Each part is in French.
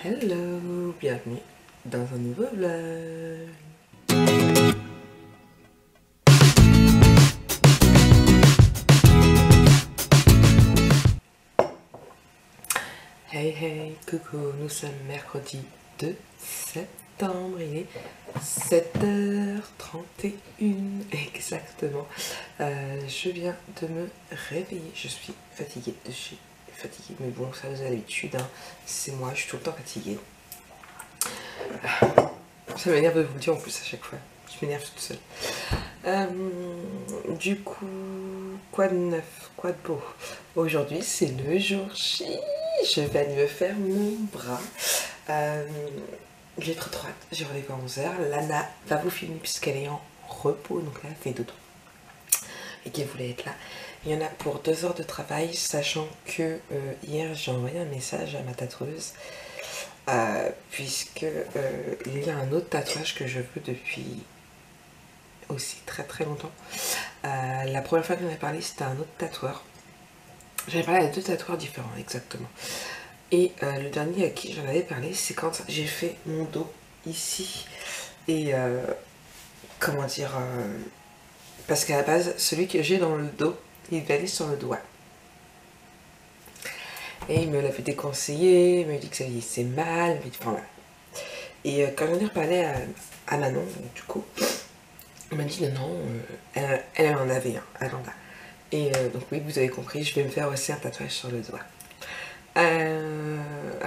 Hello, bienvenue dans un nouveau vlog. Hey hey, coucou, nous sommes mercredi 2 septembre, il est 7h31 exactement. Je viens de me réveiller, je suis fatiguée, mais bon, ça vous avez l'habitude, hein. C'est moi, je suis tout le temps fatiguée. Ça m'énerve de vous le dire en plus à chaque fois, je m'énerve toute seule. Du coup, quoi de neuf, quoi de beau? Aujourd'hui, c'est le jour J. Je vais aller me faire mon bras. J'ai trop hâte. J'ai rendez-vous à 11h. Lana va vous filmer puisqu'elle est en repos, donc là, elle fait dodo. Et qu'elle voulait être là. Il y en a pour 2 heures de travail, sachant que hier, j'ai envoyé un message à ma tatoueuse. Puisque il y a un autre tatouage que je veux depuis aussi très très longtemps. La première fois que j'en ai parlé, c'était un autre tatoueur. J'avais parlé à 2 tatoueurs différents exactement. Et le dernier à qui j'en avais parlé, c'est quand j'ai fait mon dos ici. Et comment dire, parce qu'à la base, celui que j'ai dans le dos, il devait aller sur le doigt. Et il me l'avait déconseillé, il m'a dit que ça faisait mal, mais enfin voilà. Et quand j'en ai reparlé à Manon, du coup, elle m'a dit non, elle en avait un, elle en a. Et donc oui, vous avez compris, je vais me faire aussi un tatouage sur le doigt. Elle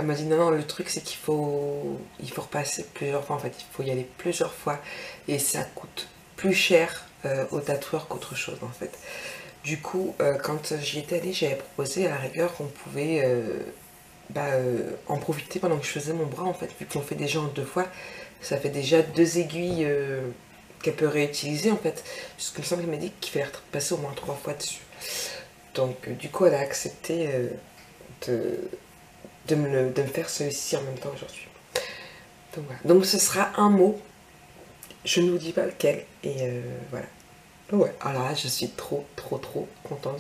m'a dit non, le truc c'est qu'il faut repasser plusieurs fois en fait, il faut y aller plusieurs fois et ça coûte plus cher au tatoueur qu'autre chose en fait. Du coup, quand j'y étais allée, j'avais proposé à la rigueur qu'on pouvait en profiter pendant que je faisais mon bras en fait, vu qu'on fait déjà en 2 fois, ça fait déjà 2 aiguilles qu'elle peut réutiliser en fait, parce qu'il me semble qu'elle m'a dit qu'il fallait passer au moins 3 fois dessus. Donc du coup elle a accepté de me faire celui-ci en même temps aujourd'hui. Donc voilà, donc ce sera un mot, je ne vous dis pas lequel, et voilà. Ouais, alors là je suis trop contente,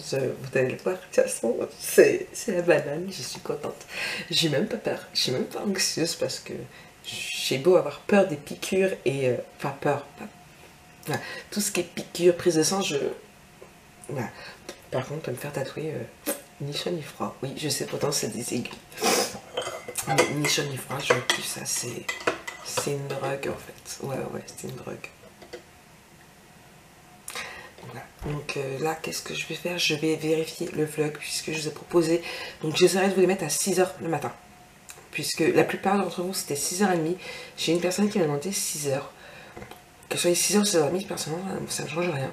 vous allez le voir, de toute façon c'est la banane, je suis contente. J'ai même pas peur, je suis même pas anxieuse parce que j'ai beau avoir peur des piqûres et... enfin peur, voilà. Tout ce qui est piqûre, prise de sang, voilà. Par contre, me faire tatouer ni chaud ni froid, oui je sais pourtant c'est des aiguilles. Mais ni chaud ni froid, je kiffe ça, c'est une drogue en fait, ouais c'est une drogue. Voilà. Donc là, qu'est-ce que je vais faire? Je vais vérifier le vlog puisque je vous ai proposé. Donc j'essaierai de vous les mettre à 6h le matin. Puisque la plupart d'entre vous, c'était 6h30. J'ai une personne qui m'a demandé 6h. Que ce soit 6h ou 6h30, personnellement, ça ne change rien.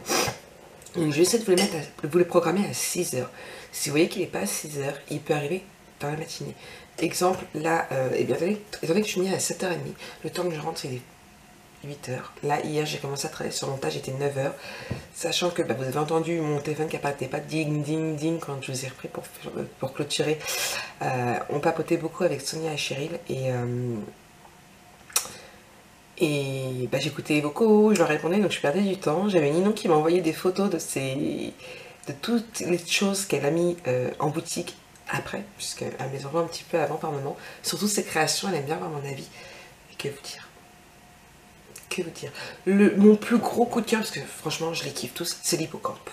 Donc je vais essayer de vous les programmer à 6h. Si vous voyez qu'il n'est pas à 6h, il peut arriver dans la matinée. Exemple, là, étant donné que je suis venue à 7h30, le temps que je rentre, il est 8h. Là, hier, j'ai commencé à travailler sur le montage, il était 9h. Sachant que vous avez entendu mon téléphone qui n'arrêtait pas ding ding ding quand je vous ai repris pour clôturer. On papotait beaucoup avec Sonia et Cheryl et j'écoutais les vocaux, je leur répondais, donc je perdais du temps. J'avais Ninon qui m'a envoyé des photos de toutes les choses qu'elle a mis en boutique après, puisqu'elle me les envoie un petit peu avant par moment. Surtout ses créations, elle aime bien avoir mon avis. Et que vous dire? Que vous dire? Mon plus gros coup de cœur, parce que franchement je les kiffe tous, c'est l'hippocampe.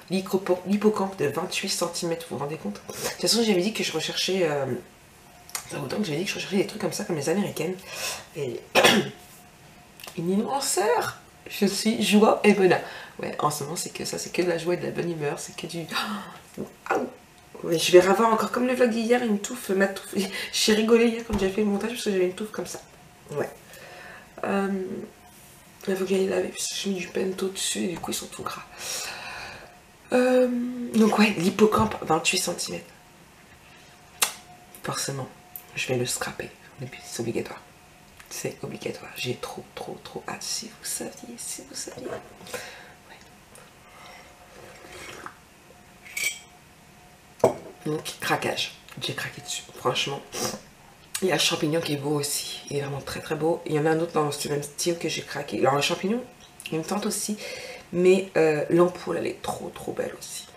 L'hippocampe de 28 cm, vous vous rendez compte? De toute façon j'avais dit que je recherchais... ça autant que j'avais dit que je recherchais des trucs comme ça, comme les américaines. Et une influenceur, je suis joie et bonheur. Ouais, en ce moment c'est que ça, c'est que de la joie et de la bonne humeur, c'est que du... Ah, ouais, je vais revoir encore comme le vlog d'hier, une touffe, ma touffe. J'ai rigolé hier quand j'ai fait le montage parce que j'avais une touffe comme ça. Ouais. Il faut que j'aille laver parce que j'ai mis du pento dessus et du coup ils sont tout gras. Donc ouais, l'hippocampe 28 cm. Forcément, je vais le scraper. C'est obligatoire. C'est obligatoire. J'ai trop hâte. Si vous saviez, Ouais. Donc craquage. J'ai craqué dessus. Franchement. Il y a le champignon qui est beau aussi. Il est vraiment très beau. Il y en a un autre dans ce même style que j'ai craqué. Alors le champignon, il me tente aussi. Mais l'ampoule, elle est trop belle aussi.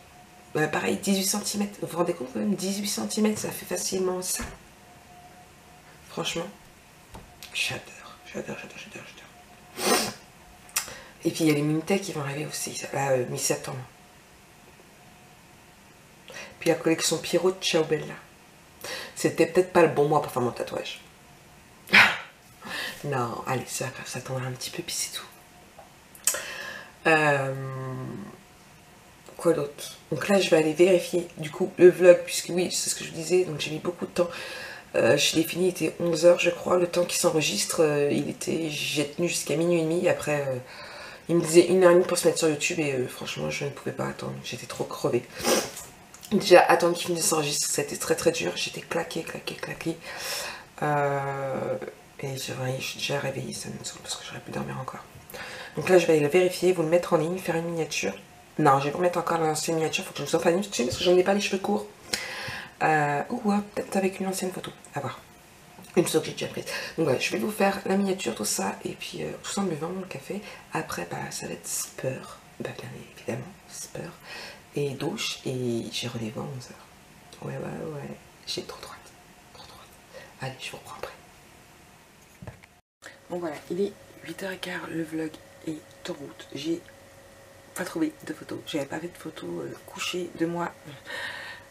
Pareil, 18 cm. Vous vous rendez compte quand même, 18 cm, ça fait facilement ça. Franchement, j'adore, j'adore, j'adore, j'adore, j'adore. Et puis il y a les Minitek qui vont arriver aussi, là, mi-septembre. Puis la collection Pierrot de Ciao Bella. C'était peut-être pas le bon mois pour faire mon tatouage. Non, allez, c'est pas grave, ça attendra un petit peu, puis c'est tout. Quoi d'autre? Donc là, je vais aller vérifier, du coup, le vlog, puisque oui, c'est ce que je vous disais, donc j'ai mis beaucoup de temps. Je l'ai fini, il était 11 h, je crois, le temps qu'il s'enregistre, j'ai tenu jusqu'à minuit et demi, après, il me disait 1h30 pour se mettre sur YouTube, et franchement, je ne pouvais pas attendre, j'étais trop crevée. Déjà, attendre qu'il finisse de s'enregistrer, c'était très très dur, j'étais claquée. Et je suis déjà réveillée, ça me saoule parce que j'aurais pu dormir encore. Donc là, je vais aller le vérifier, vous le mettre en ligne, faire une miniature. Non, je vais vous mettre encore l'ancienne miniature, il faut que je me sois dessus parce que j'en ai pas les cheveux courts. Ou peut-être avec une ancienne photo, à voir. Une photo que j'ai déjà prise. Donc voilà, je vais vous faire la miniature, tout ça, et puis tout ça en buvant mon café. Après, bah, ça va être speur, bah, bien évidemment, speur, et douche, et j'ai rendez-vous à 11 h. Ouais, j'ai trop droite. Allez, je vous reprends après. Bon voilà, il est 8h15, le vlog est en route. J'ai pas trouvé de photos. J'avais pas fait de photos couchées de moi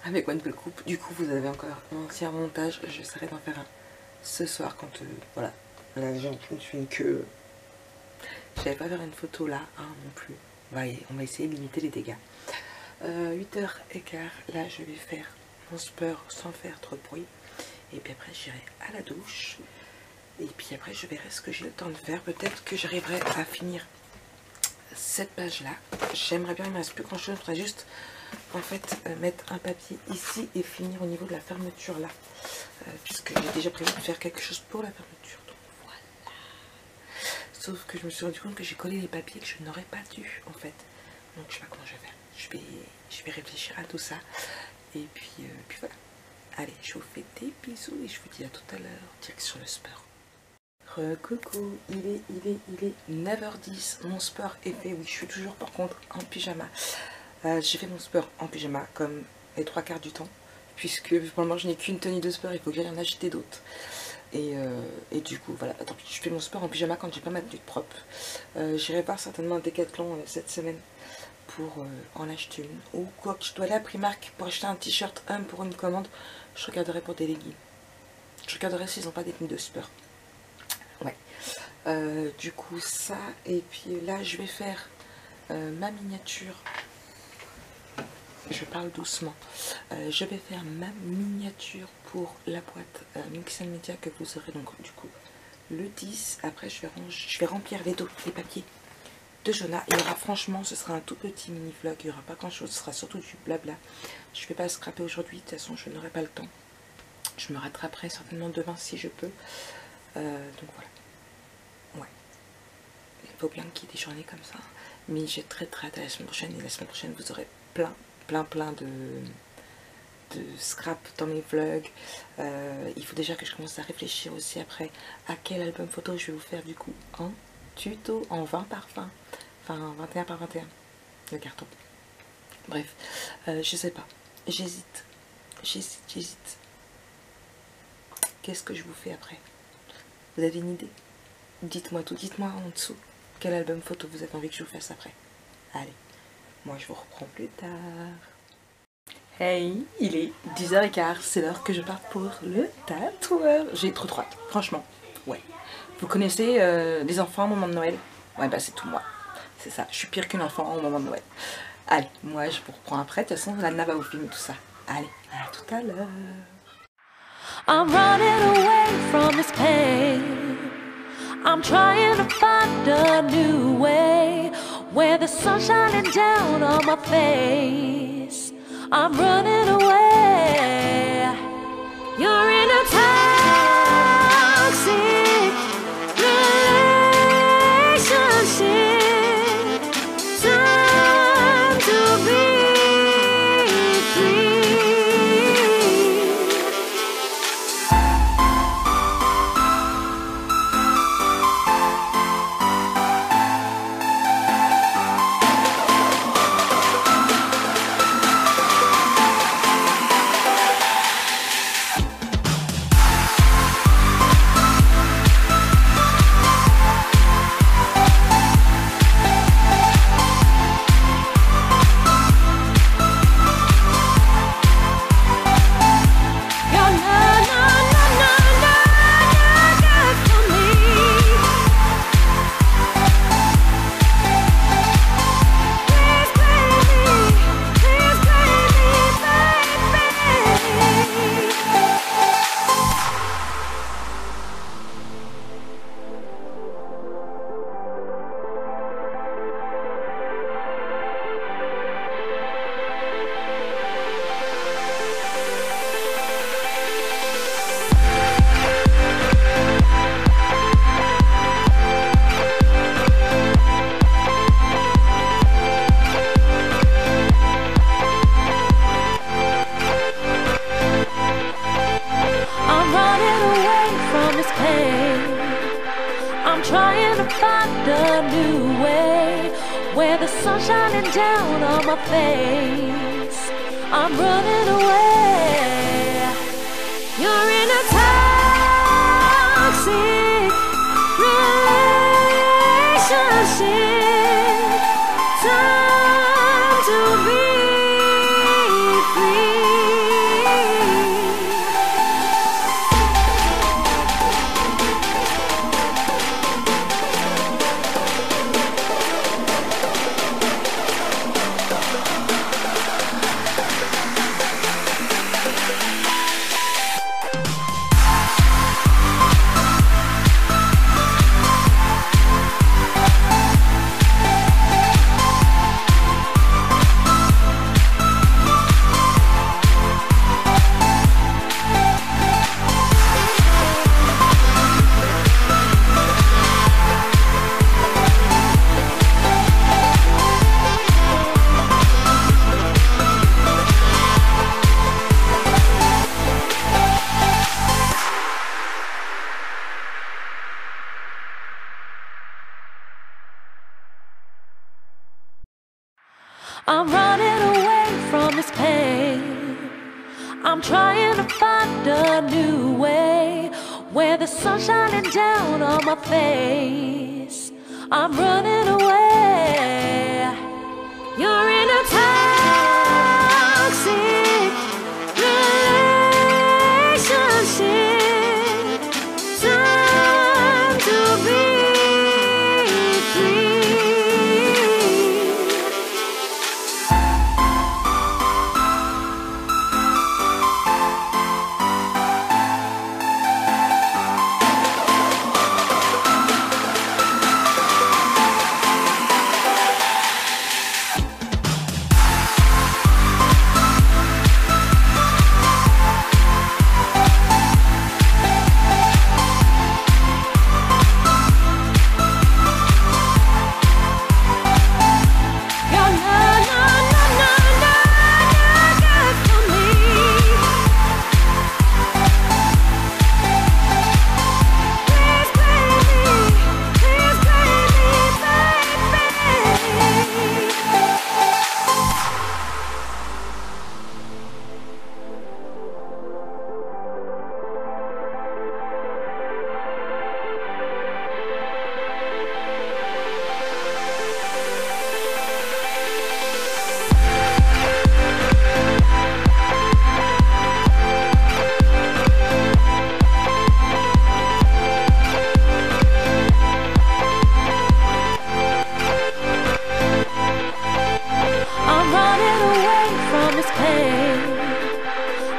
avec ma nouvelle coupe. Du coup, vous avez encore un ancien montage. J'essaierai d'en faire un ce soir quand voilà. Là, je me suis une queue. J'avais pas faire une photo là, hein, non plus. On va essayer de limiter les dégâts. 8h15, là je vais faire mon sport sans faire trop de bruit. Et puis après, j'irai à la douche. Et puis après, je verrai ce que j'ai le temps de faire. Peut-être que j'arriverai à finir cette page-là. J'aimerais bien, il ne me reste plus grand-chose. Je voudrais juste, en fait, mettre un papier ici et finir au niveau de la fermeture là. Puisque j'ai déjà prévu de faire quelque chose pour la fermeture. Donc voilà. Sauf que je me suis rendu compte que j'ai collé les papiers que je n'aurais pas dû, en fait. Donc je sais pas comment je vais faire. Je vais réfléchir à tout ça. Et puis voilà. Allez, je vous fais des bisous et je vous dis à tout à l'heure. Direction le sport. Coucou, il est 9h10, mon sport est fait. Oui, je suis toujours par contre en pyjama. J'ai fait mon sport en pyjama comme les 3/4 du temps, puisque pour le moment je n'ai qu'une tenue de sport, il faut que j'aille en acheter d'autres. Et du coup, voilà, tant pis, je fais mon sport en pyjama quand j'ai pas ma tenue propre. J'irai voir certainement un Décathlon cette semaine pour en acheter une. Ou quoi que je dois aller à Primark pour acheter un t-shirt homme pour une commande. Je regarderai pour des leggings. Je regarderai s'ils n'ont pas des tenues de sport. Ouais. Du coup ça, et puis là je vais faire ma miniature. Je parle doucement. Je vais faire ma miniature pour la boîte Mixel Media que vous aurez donc du coup le 10. Après je vais remplir les papiers de Jonah. Il y aura, franchement, ce sera un tout petit mini vlog, il n'y aura pas grand chose, ce sera surtout du blabla. Je ne vais pas scraper aujourd'hui, de toute façon je n'aurai pas le temps. Je me rattraperai certainement demain si je peux. Donc voilà. Ouais. Il faut bien qu'il y ait des journées comme ça. Mais j'ai très hâte à la semaine prochaine. Et la semaine prochaine, vous aurez plein de scrap dans mes vlogs. Il faut déjà que je commence à réfléchir aussi après à quel album photo je vais vous faire du coup en tuto, en 20 par 20. Enfin 21 par 21. Le carton. Bref, je sais pas. J'hésite. Qu'est-ce que je vous fais après? Vous avez une idée? Dites-moi tout, dites-moi en dessous quel album photo vous avez envie que je vous fasse après. Allez, moi je vous reprends plus tard. Hey, il est 10h15, c'est l'heure que je parte pour le tatoueur. J'ai trop hâte, franchement, ouais. Vous connaissez des enfants au moment de Noël? Ouais, bah c'est tout moi. C'est ça, je suis pire qu'un enfant au moment de Noël. Allez, moi je vous reprends après, de toute façon la va vous filmer tout ça. Allez, à tout à l'heure. I'm running away from this pain. I'm trying to find a new way where the sun's shining down on my face. I'm running away. You're in a toxic relationship. Time to be free. I'm trying to find a new way where the sun's shining down on my face. I'm running away. You're in a toxic relationship. Time to be free. I'm running away from this pain. I'm trying to find a new way where the sun's shining down on my face. I'm running away. You're in a toxic relationship. Time to be free.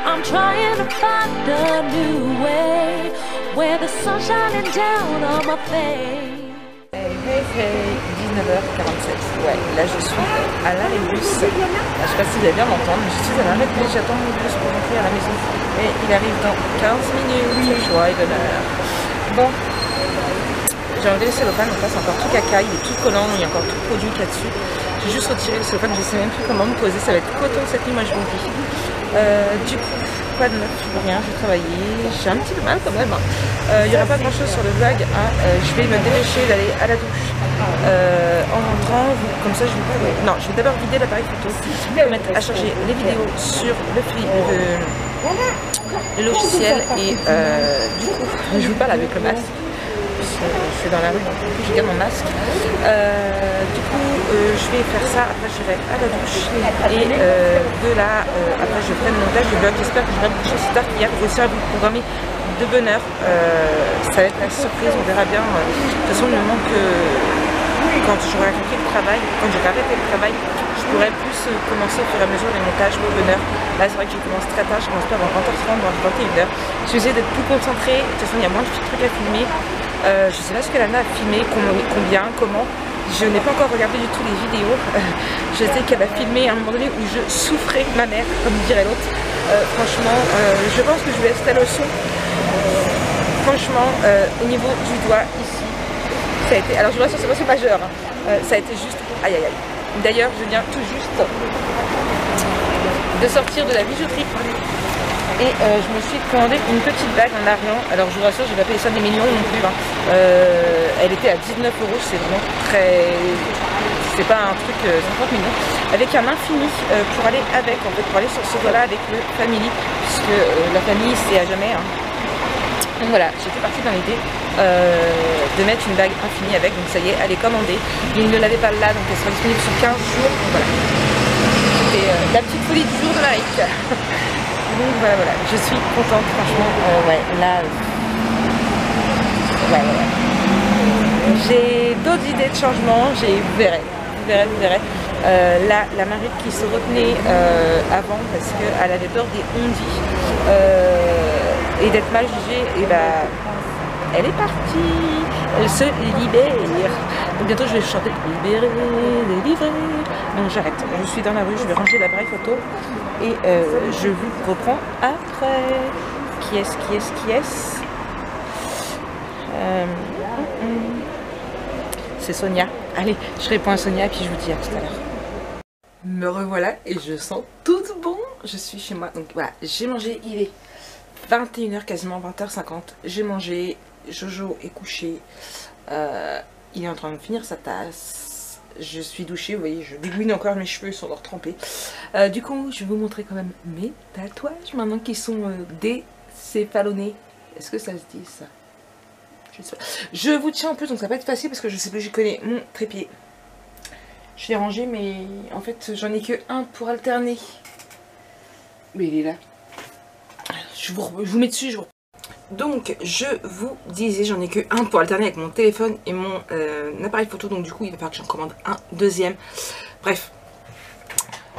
I'm trying to find a new way where the sun's shining down on my face. Hey, 19h47. Ouais, là je suis à l'arrêt de bus. Je sais pas si vous allez bien m'entendre, mais je suis à l'arrêt de bus. J'attends mon bus pour rentrer à la maison. Et il arrive dans 15 minutes. Joie et bonheur. Bon, j'ai enlevé le cellophane, donc là c'est encore tout caca. Il est tout collant, il y a encore tout produit qu'il y a dessus. J'ai juste retiré le cellophane, je sais même plus comment me poser. Ça va être coton cette nuit, moi je vous le dis. Du coup, pas de neuf, rien, je vais travailler, j'ai un petit peu mal quand même. Il n'y aura pas grand chose sur le vlog, hein. Je vais me dépêcher d'aller à la douche en rentrant, comme ça je vais vous... Non, je vais d'abord vider l'appareil photo, mettre à charger les vidéos sur le logiciel et du coup, je vous parle avec le masque. Je suis dans la rue, donc je garde mon masque. Du coup, je vais faire ça. Après, je vais à la douche. Et de là, après, je ferai le montage du vlog. J'espère que j'aurai beaucoup de choses tard qu'hier. Aussi à vous programmer de bonne heure. Ça va être la surprise, on verra bien. De toute façon, le moment que quand j'aurai arrêté le travail, je pourrai plus commencer au fur et à mesure les montages de bonne heure. Là, c'est vrai que je commence très tard. Je commence pas avant 20h30, dans 21h. Je vais essayer d'être plus concentrée. De toute façon, il y a moins de trucs à filmer. Je sais pas ce que Lana a filmé, combien, comment. Je n'ai pas encore regardé du tout les vidéos. Je sais qu'elle a filmé à un moment donné où je souffrais ma mère, comme dirait l'autre. Franchement, je pense que je vais laisser la leçon. Franchement, au niveau du doigt ici, ça a été. Alors je vois sur c'est majeur. Hein. Ça a été juste aïe aïe aïe. D'ailleurs, je viens tout juste de sortir de la bijouterie. Et je me suis commandé une petite bague en argent. Alors je vous rassure, je vais pas payer ça des millions non plus. Hein. Elle était à 19 €, c'est vraiment très... C'est pas un truc 50 millions. Avec un infini pour aller avec, en fait, pour aller sur ce doigt-là avec le family. Puisque la famille c'est à jamais. Hein. Donc voilà, j'étais partie dans l'idée de mettre une bague infinie avec. Donc ça y est, elle est commandée. Il ne l'avait pas là, donc elle sera disponible sur 15 jours. Donc voilà. C'était la petite folie du jour de Marik. Donc voilà, je suis contente, franchement, ouais, là, ouais. J'ai d'autres idées de changement, vous verrez. Là, la Marie qui se retenait avant parce qu'elle avait peur des ondits et d'être mal jugée, et bah, elle est partie, elle se libère. Donc bientôt je vais chanter libérer, délivrer. Donc j'arrête, je suis dans la rue, je vais ranger l'appareil photo et je vous reprends après. Qui est-ce C'est Sonia. Allez, je réponds à Sonia et puis je vous dis à tout à l'heure. Me revoilà et je sens tout bon. Je suis chez moi. Donc voilà, j'ai mangé, il est 21 h, quasiment 20 h 50. J'ai mangé, Jojo est couché. Il est en train de finir sa tasse. Je suis douchée, vous voyez, je dégouine encore mes cheveux, ils sont encore trempés. Du coup, je vais vous montrer quand même mes tatouages maintenant qui sont décéphalonnés. Est-ce que ça se dit ça? Je vous tiens un peu, donc ça va pas être facile parce que je sais plus, je connais mon trépied. Je l'ai rangé, mais en fait, j'en ai que un pour alterner. Mais il est là. Je vous mets dessus, je vous... Donc, je vous disais, j'en ai que un pour alterner avec mon téléphone et mon appareil photo. Donc, du coup, il va falloir que j'en commande un deuxième. Bref,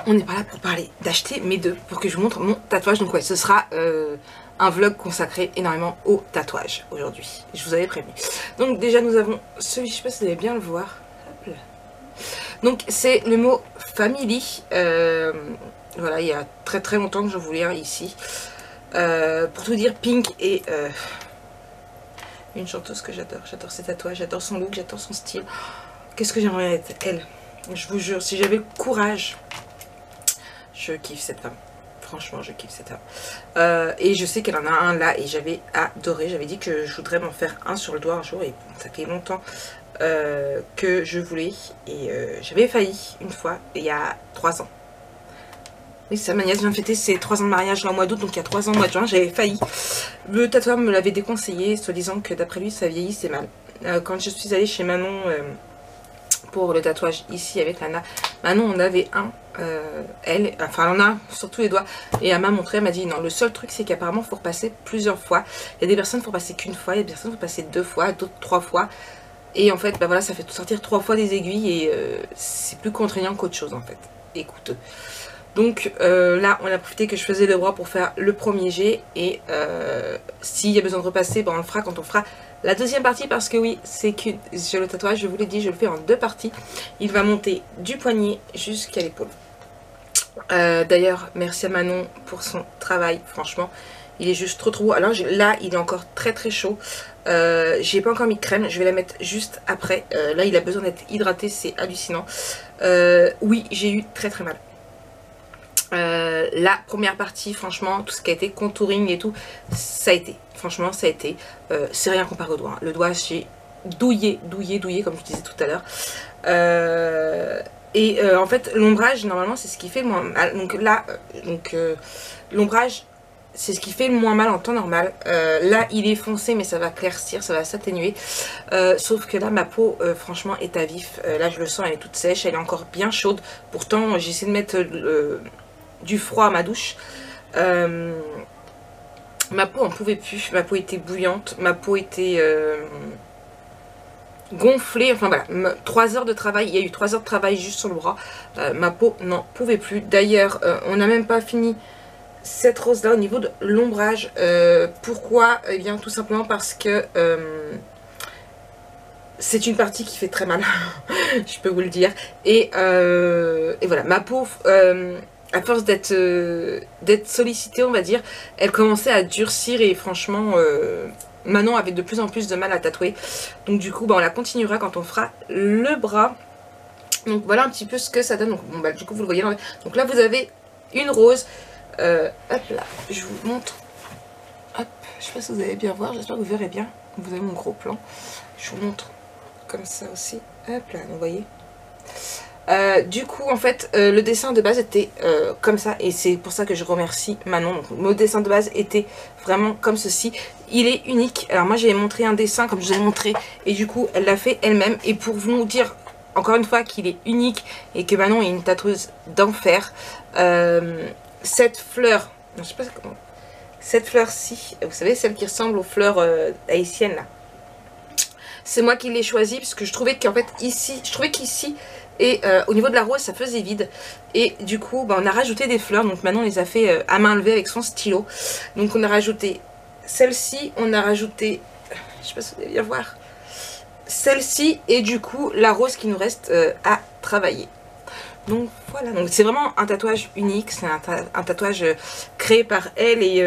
on n'est pas là pour parler d'acheter, mais pour que je vous montre mon tatouage. Donc, ouais, ce sera un vlog consacré énormément au tatouage aujourd'hui. Je vous avais prévenu. Donc, déjà, nous avons celui, je sais pas si vous allez bien le voir. Hop là. Donc, c'est le mot family. Voilà, il y a très très longtemps que je voulais un ici. Pour tout dire, Pink est une chanteuse que j'adore. J'adore ses tatouages, j'adore son look, j'adore son style. Qu'est-ce que j'aimerais être elle? Je vous jure, si j'avais le courage, je kiffe cette femme. Franchement, je kiffe cette femme. Et je sais qu'elle en a un là et j'avais adoré. J'avais dit que je voudrais m'en faire un sur le doigt un jour et ça fait longtemps que je voulais. Et j'avais failli une fois, il y a 3 ans. Oui, ça, ma nièce vient de fêter ses 3 ans de mariage là, au mois d'août, donc il y a 3 ans, au mois de juin, j'avais failli. Le tatoueur me l'avait déconseillé, soi-disant que d'après lui, ça vieillissait mal. Quand je suis allée chez Manon pour le tatouage ici avec Lana, Manon en avait un, elle en a un sur tous les doigts, et elle m'a montré, elle m'a dit non, le seul truc c'est qu'apparemment il faut repasser plusieurs fois. Il y a des personnes il faut passer qu'une fois, il y a des personnes il faut passer 2 fois, d'autres 3 fois. Et en fait, bah voilà, ça fait sortir 3 fois des aiguilles et c'est plus contraignant qu'autre chose en fait. Écoute. Donc là, on a profité que je faisais le bras pour faire le premier jet. Et s'il y a besoin de repasser, ben, on le fera quand on fera la deuxième partie. Parce que oui, c'est que sur le tatouage, je vous l'ai dit, je le fais en 2 parties. Il va monter du poignet jusqu'à l'épaule. D'ailleurs, merci à Manon pour son travail. Franchement, il est juste trop beau. Alors là, il est encore très très chaud. J'ai pas encore mis de crème, je vais la mettre juste après. Là, il a besoin d'être hydraté, c'est hallucinant. Oui, j'ai eu très très mal. La première partie, franchement, tout ce qui a été contouring et tout, ça a été, franchement ça a été, c'est rien comparé au doigt, hein. Le doigt j'ai douillé comme je disais tout à l'heure, en fait l'ombrage normalement c'est ce qui fait le moins mal, donc là, l'ombrage c'est ce qui fait le moins mal en temps normal. Là il est foncé mais ça va claircir, ça va s'atténuer, sauf que là ma peau franchement est à vif. Là je le sens, elle est toute sèche, elle est encore bien chaude, pourtant j'essaie de mettre du froid à ma douche. Ma peau en pouvait plus, ma peau était bouillante, ma peau était gonflée, enfin voilà, 3 heures de travail, il y a eu 3 heures de travail juste sur le bras, ma peau n'en pouvait plus. D'ailleurs on n'a même pas fini cette rose là au niveau de l'ombrage. Pourquoi? Eh bien tout simplement parce que c'est une partie qui fait très mal, je peux vous le dire, et voilà, ma peau à force d'être sollicitée, on va dire, elle commençait à durcir et franchement, Manon avait de plus en plus de mal à tatouer. Donc du coup, bah, on la continuera quand on fera le bras. Donc voilà un petit peu ce que ça donne. Donc, bon, bah, du coup, vous le voyez. Donc là, vous avez une rose. hop là, je vous montre. Hop, je sais pas si vous allez bien voir, j'espère que vous verrez bien. Vous avez mon gros plan. Je vous montre comme ça aussi. Hop là, vous voyez. Du coup, en fait, le dessin de base était comme ça. Et c'est pour ça que je remercie Manon. Donc, mon dessin de base était vraiment comme ceci. Il est unique. Alors moi, j'avais montré un dessin comme je vous ai montré. Et du coup, elle l'a fait elle-même. Et pour vous dire, encore une fois, qu'il est unique et que Manon est une tatoueuse d'enfer. Cette fleur, je sais pas comment... Cette fleur-ci, vous savez, celle qui ressemble aux fleurs haïtiennes, là. C'est moi qui l'ai choisie parce que je trouvais qu'en fait, ici, et au niveau de la rose ça faisait vide et du coup bah, on a rajouté des fleurs, donc maintenant on les a fait à main levée avec son stylo. Donc on a rajouté celle-ci, on a rajouté, je sais pas si vous allez bien voir, celle-ci et du coup la rose qui nous reste à travailler. Donc voilà, donc c'est vraiment un tatouage unique, c'est un tatouage créé par elle et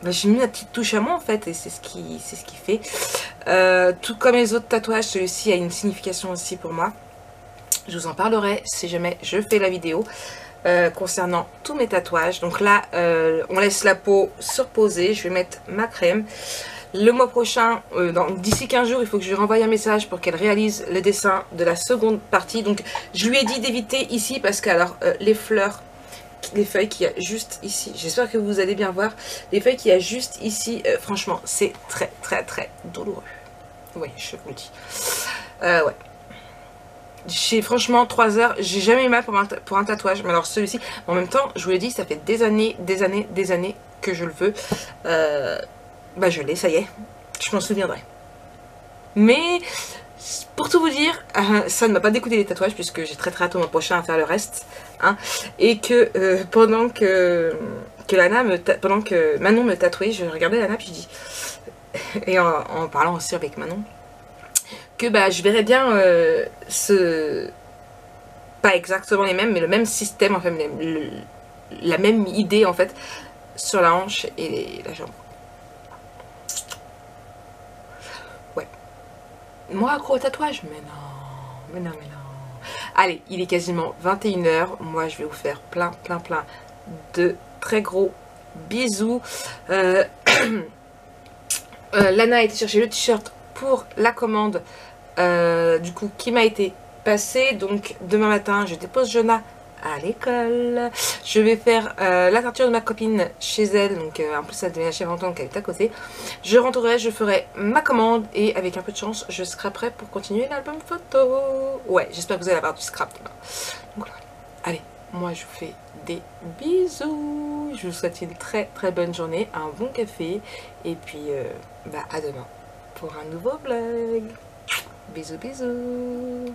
bah, j'ai mis la petite touche à moi en fait et c'est ce qui fait. Tout comme les autres tatouages, celui-ci a une signification aussi pour moi. Je vous en parlerai si jamais je fais la vidéo concernant tous mes tatouages. Donc là, on laisse la peau se reposer. Je vais mettre ma crème. Le mois prochain, d'ici 15 jours, il faut que je lui renvoie un message pour qu'elle réalise le dessin de la seconde partie. Donc je lui ai dit d'éviter ici parce que alors les fleurs, les feuilles qu'il y a juste ici, j'espère que vous allez bien voir, les feuilles qu'il y a juste ici, franchement, c'est très très très douloureux. Oui, je vous le dis. Ouais. J'ai franchement 3 heures, j'ai jamais eu mal pour un tatouage, mais alors celui-ci, en même temps, je vous l'ai dit, ça fait des années que je le veux. Bah je l'ai, ça y est, je m'en souviendrai. Mais pour tout vous dire, ça ne m'a pas dégoûté les tatouages puisque j'ai très hâte au mois prochain à faire le reste. Hein, et que pendant que Manon me tatouait, je regardais Lana puis je dis, et en parlant aussi avec Manon, que bah, je verrais bien pas exactement les mêmes, mais le même système, enfin, la même idée en fait, sur la hanche et la jambe. Ouais. Moi accro au tatouage? Mais non, mais non, mais non. Allez, il est quasiment 21 h. Moi, je vais vous faire plein de très gros bisous. Lana a été chercher le t-shirt pour la commande du coup qui m'a été passée. Donc demain matin je dépose Jonah à l'école, je vais faire la teinture de ma copine chez elle, donc en plus elle déménage chez longtemps qu'elle est à côté. Je rentrerai, je ferai ma commande et avec un peu de chance je scraperai pour continuer l'album photo. Ouais, j'espère que vous allez avoir du scrap demain. Donc voilà, allez, moi je vous fais des bisous, je vous souhaite une très bonne journée, un bon café et puis bah à demain pour un nouveau vlog. Bisous bisous.